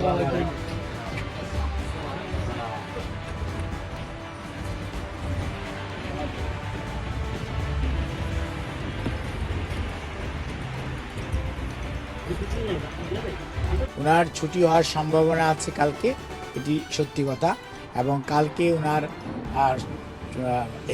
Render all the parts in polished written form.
ওনার ছুটি হওয়ার সম্ভাবনা আছে কালকে, এটি সত্যি কথা। এবং কালকে ওনার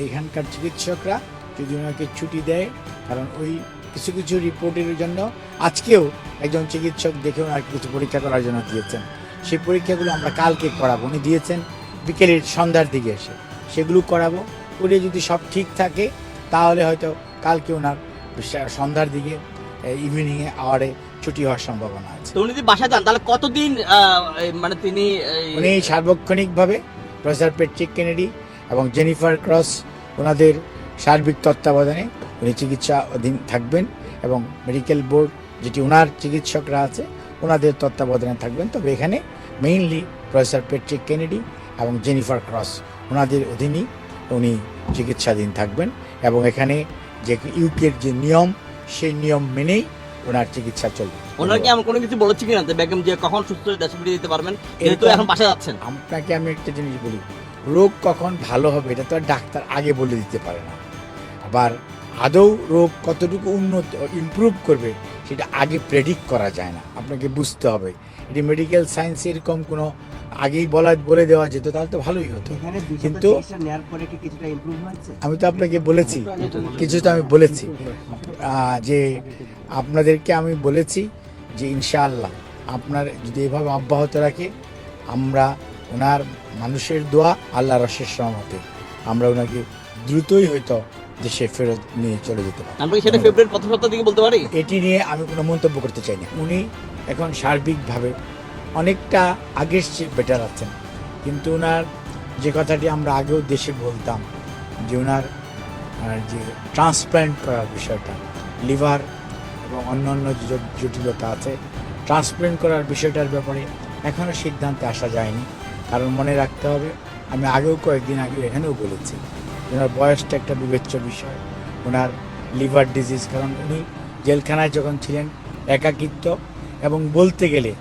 এইখানকার চিকিৎসকরা যদি ওনাকে ছুটি দেয়, কারণ ওই কিছু কিছু রিপোর্টের জন্য আজকেও একজন চিকিৎসক দেখে ওনার কিছু পরীক্ষা করার জন্য দিয়েছেন। সেই পরীক্ষাগুলো আমরা কালকে করাবো। উনি দিয়েছেন বিকেলের সন্ধ্যার দিকে এসে, সেগুলো করাবো। করে যদি সব ঠিক থাকে তাহলে হয়তো কালকে ওনার সন্ধ্যার দিকে ইভিনিংয়ে আওয়ারে ছুটি হওয়ার সম্ভাবনা আছে। উনি যদি বাসা যান তাহলে কতদিন মানে উনি সার্বক্ষণিকভাবে প্রফেসর প্যাট্রিক কেনেডি এবং জেনিফার ক্রস ওনাদের সার্বিক তত্ত্বাবধানে উনি চিকিৎসা অধীন থাকবেন, এবং মেডিকেল বোর্ড যেটি ওনার চিকিৎসকরা আছে ওনাদের তত্ত্বাবধানে থাকবেন। তবে এখানে মেইনলি প্রফেসর প্যাট্রিক কেনেডি এবং জেনিফার ক্রস ওনাদের অধীনেই উনি চিকিৎসাধীন থাকবেন, এবং এখানে যে ইউকের যে নিয়ম সেই নিয়ম মেনেই ওনার চিকিৎসা চলবে। ওনার কি এমন কোনো কিছু বলেছে কিনা যে বেগম যে কখন সুস্থ হয়ে দেশে ফিরে যেতে পারবেন, যেহেতু এখন বাসা যাচ্ছেন? আপনাকে আমি একটা জিনিস বলি, রোগ কখন ভালো হবে এটা তো আর ডাক্তার আগে বলে দিতে পারে না। আবার আদৌ রোগ কতটুকু ইমপ্রুভ করবে সেটা আগে প্রেডিক্ট করা যায় না, আপনাকে বুঝতে হবে। এটি মেডিকেল সায়েন্স এরকম কোনো আগেই বলে দেওয়া যেত তাহলে তো ভালোই হতো। কিন্তু আমি তো আপনাকে বলেছি, কিছু তো আমি বলেছি যে আপনাদেরকে আমি বলেছি যে ইনশাআল্লাহ আপনার যদি এভাবে অব্যাহত রাখে, আমরা ওনার মানুষের দোয়া আল্লাহর অশেষ রহমতে আমরা ওনাকে দ্রুতই হয়তো দেশে ফেরত নিয়ে চলে যেতে পারি। আমরা সেটা ফেব্রুয়ারির প্রথম সপ্তাহ থেকে বলতে পারি। এটি নিয়ে আমি কোনো মন্তব্য করতে চাই না। উনি এখন সার্বিকভাবে অনেকটা আগের চেয়ে বেটার আছেন, কিন্তু ওনার যে কথাটি আমরা আগেও দেশে বলতাম যে ওনার যে ট্রান্সপ্ল্যান্ট করার বিষয়টা, লিভার এবং অন্যান্য যে জটিলতা আছে, ট্রান্সপ্ল্যান্ট করার বিষয়টার ব্যাপারে এখনও সিদ্ধান্তে আসা যায়নি। কারণ মনে রাখতে হবে, আমি আগেও কয়েকদিন আগে এখানেও বলেছি ওনার বয়সটা একটা বিবেচ্য বিষয়, ওনার লিভার ডিজিজ। কারণ উনি জেলখানায় যখন ছিলেন একাকিত্ব এবং বলতে গেলে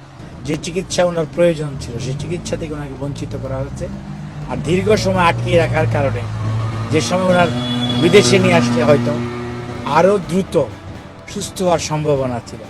যে চিকিৎসা ওনার প্রয়োজন ছিল সেই চিকিৎসা থেকে ওনাকে বঞ্চিত করা হয়েছে। আর দীর্ঘ সময় আটকিয়ে রাখার কারণে যে সময় ওনার বিদেশে নিয়ে আসলে হয়তো আরও দ্রুত সুস্থ হওয়ার সম্ভাবনা ছিল।